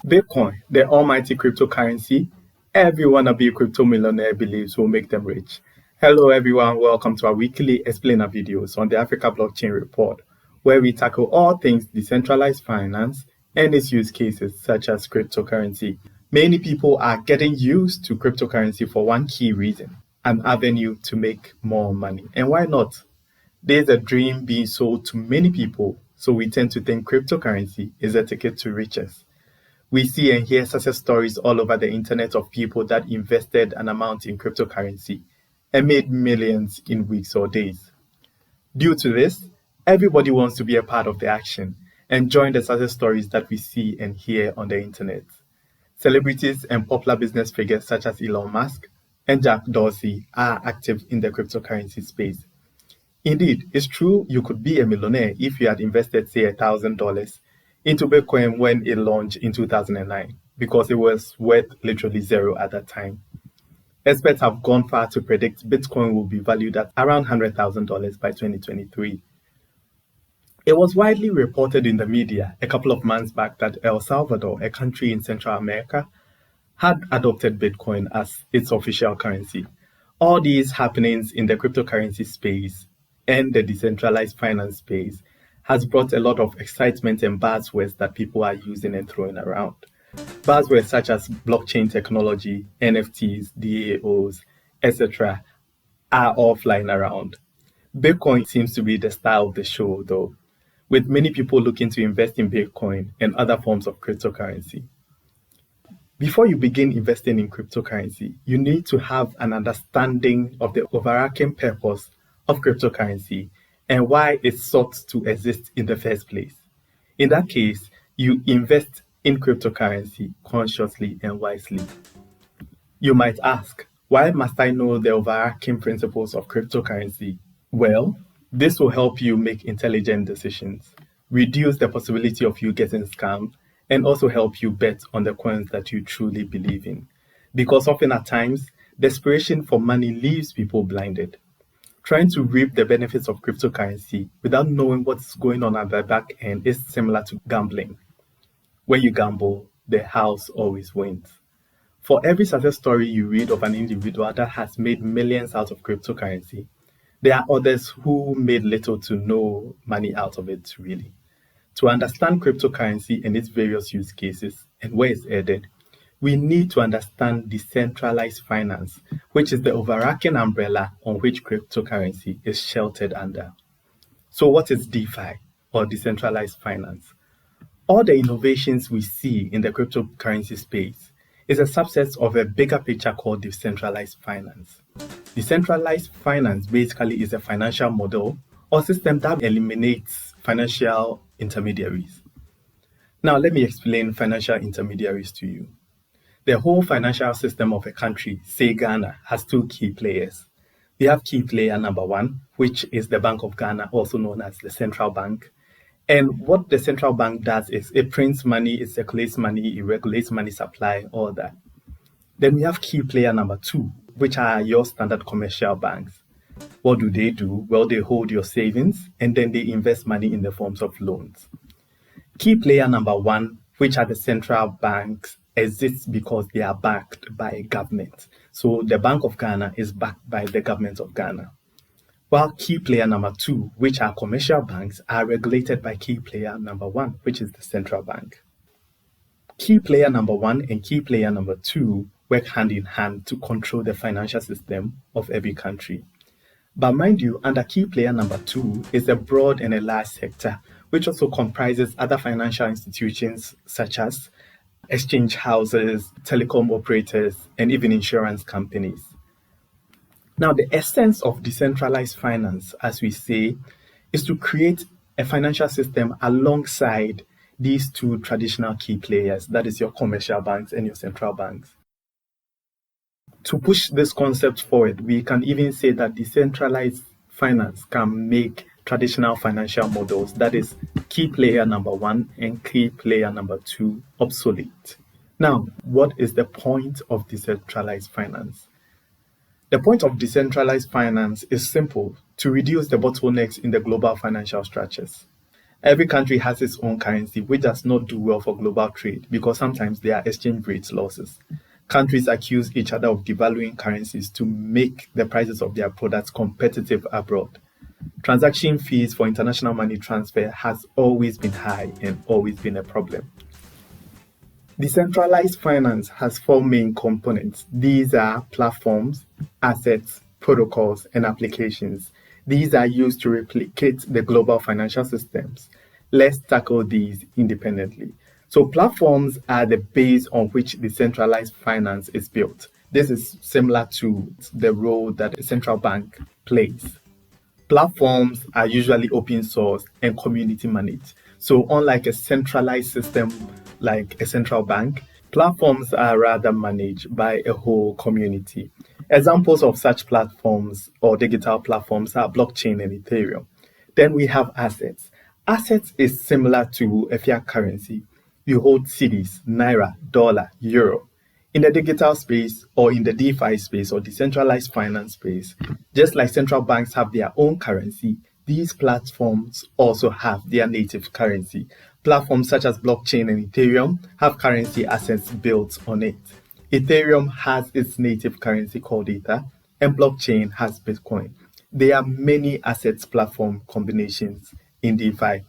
Bitcoin, the almighty cryptocurrency, every wannabe crypto millionaire believes will make them rich. Hello everyone, welcome to our weekly explainer videos on the Africa Blockchain Report, where we tackle all things decentralized finance and its use cases such as cryptocurrency. Many people are getting used to cryptocurrency for one key reason, an avenue to make more money. And why not? There's a dream being sold to many people, so we tend to think cryptocurrency is a ticket to riches. We see and hear success stories all over the internet of people that invested an amount in cryptocurrency and made millions in weeks or days. Due to this, everybody wants to be a part of the action and join the success stories that we see and hear on the internet. Celebrities and popular business figures such as Elon Musk and Jack Dorsey are active in the cryptocurrency space. Indeed, it's true you could be a millionaire if you had invested, say, $1,000 into Bitcoin when it launched in 2009, because it was worth literally zero at that time. Experts have gone far to predict Bitcoin will be valued at around $100,000 by 2023. It was widely reported in the media a couple of months back that El Salvador, a country in Central America, had adopted Bitcoin as its official currency. All these happenings in the cryptocurrency space and the decentralized finance space has brought a lot of excitement and buzzwords that people are using and throwing around. Buzzwords such as blockchain technology, NFTs, DAOs, etc. are all flying around. Bitcoin seems to be the star of the show though, with many people looking to invest in Bitcoin and other forms of cryptocurrency. Before you begin investing in cryptocurrency, you need to have an understanding of the overarching purpose of cryptocurrency and why it sought to exist in the first place. In that case, you invest in cryptocurrency consciously and wisely. You might ask, why must I know the overarching principles of cryptocurrency? Well, this will help you make intelligent decisions, reduce the possibility of you getting scammed, and also help you bet on the coins that you truly believe in. Because often at times, desperation for money leaves people blinded. Trying to reap the benefits of cryptocurrency without knowing what's going on at the back end is similar to gambling. When you gamble, the house always wins. For every success story you read of an individual that has made millions out of cryptocurrency, there are others who made little to no money out of it, really. To understand cryptocurrency and its various use cases and where it's headed, we need to understand decentralized finance, which is the overarching umbrella on which cryptocurrency is sheltered under. So what is DeFi, or decentralized finance? All the innovations we see in the cryptocurrency space is a subset of a bigger picture called decentralized finance. Decentralized finance basically is a financial model or system that eliminates financial intermediaries. Now let me explain financial intermediaries to you. The whole financial system of a country, say Ghana, has two key players. We have key player number one, which is the Bank of Ghana, also known as the central bank. And what the central bank does is it prints money, it circulates money, it regulates money supply, all that. Then we have key player number two, which are your standard commercial banks. What do? Well, they hold your savings and then they invest money in the forms of loans. Key player number one, which are the central banks, exists because they are backed by a government. So the Bank of Ghana is backed by the government of Ghana. While key player number two, which are commercial banks, are regulated by key player number one, which is the central bank. Key player number one and key player number two work hand in hand to control the financial system of every country. But mind you, under key player number two is a broad and a large sector, which also comprises other financial institutions such as exchange houses, telecom operators, and even insurance companies. Now, the essence of decentralized finance, as we say, is to create a financial system alongside these two traditional key players, that is your commercial banks and your central banks. To push this concept forward, we can even say that decentralized finance can make traditional financial models, that is key player number one and key player number two, obsolete. Now, what is the point of decentralized finance? The point of decentralized finance is simple: to reduce the bottlenecks in the global financial structures. Every country has its own currency, which does not do well for global trade because sometimes there are exchange rate losses. Countries accuse each other of devaluing currencies to make the prices of their products competitive abroad. Transaction fees for international money transfer has always been high and always been a problem. Decentralized finance has four main components. These are platforms, assets, protocols, and applications. These are used to replicate the global financial systems. Let's tackle these independently. So platforms are the base on which decentralized finance is built. This is similar to the role that a central bank plays. Platforms are usually open source and community managed. So unlike a centralized system like a central bank, platforms are rather managed by a whole community. Examples of such platforms or digital platforms are blockchain and Ethereum. Then we have assets. Assets is similar to a fiat currency. You hold cedis, naira, dollar, euro. In the digital space or in the DeFi space or decentralized finance space, just like central banks have their own currency, these platforms also have their native currency. Platforms such as blockchain and Ethereum have currency assets built on it. Ethereum has its native currency called Ether, and blockchain has Bitcoin. There are many assets platform combinations in DeFi.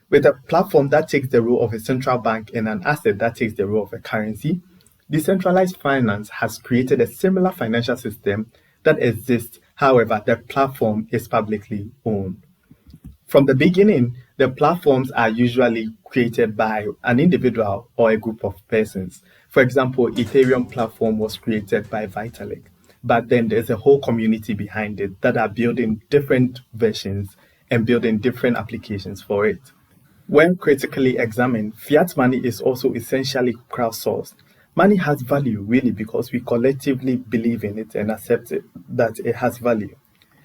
With a platform that takes the role of a central bank and an asset that takes the role of a currency, decentralized finance has created a similar financial system that exists, however, the platform is publicly owned. From the beginning, the platforms are usually created by an individual or a group of persons. For example, Ethereum platform was created by Vitalik, but then there's a whole community behind it that are building different versions and building different applications for it. When critically examined, fiat money is also essentially crowdsourced. Money has value really because we collectively believe in it and accept it, that it has value.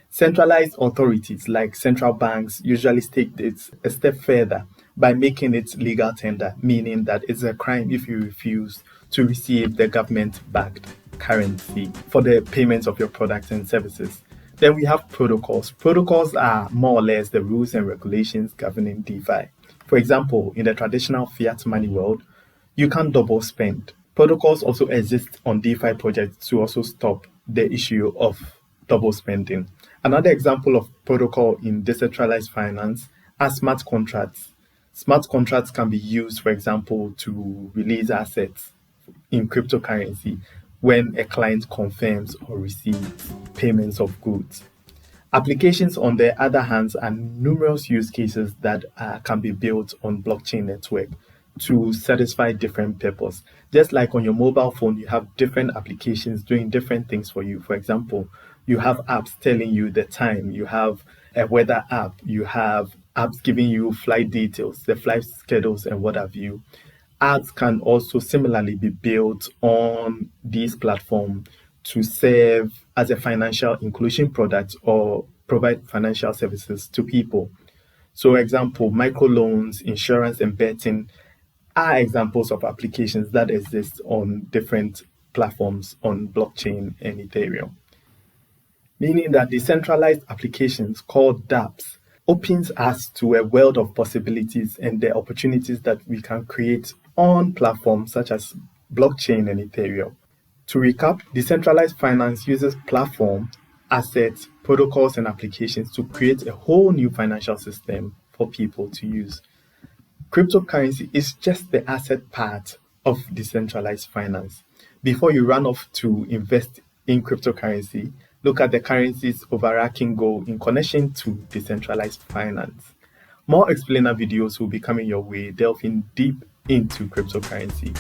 Centralized authorities like central banks usually take it a step further by making it legal tender, meaning that it's a crime if you refuse to receive the government-backed currency for the payment of your products and services. Then we have protocols. Protocols are more or less the rules and regulations governing DeFi. For example, in the traditional fiat money world, you can't double spend. Protocols also exist on DeFi projects to also stop the issue of double spending. Another example of protocol in decentralized finance are smart contracts. Smart contracts can be used, for example, to release assets in cryptocurrency when a client confirms or receives payments of goods. Applications, on the other hand, are numerous use cases that can be built on blockchain network to satisfy different purposes. Just like on your mobile phone, you have different applications doing different things for you. For example, you have apps telling you the time, you have a weather app, you have apps giving you flight details, the flight schedules, and what have you. Apps can also similarly be built on this platform to serve as a financial inclusion product or provide financial services to people. So, example, microloans, insurance, and betting are examples of applications that exist on different platforms on blockchain and Ethereum. Meaning that decentralized applications called dApps opens us to a world of possibilities and the opportunities that we can create on platforms such as blockchain and Ethereum. To recap, decentralized finance uses platform, assets, protocols, and applications to create a whole new financial system for people to use. Cryptocurrency is just the asset part of decentralized finance. Before you run off to invest in cryptocurrency, look at the currency's overarching goal in connection to decentralized finance. More explainer videos will be coming your way, delving deep into cryptocurrency.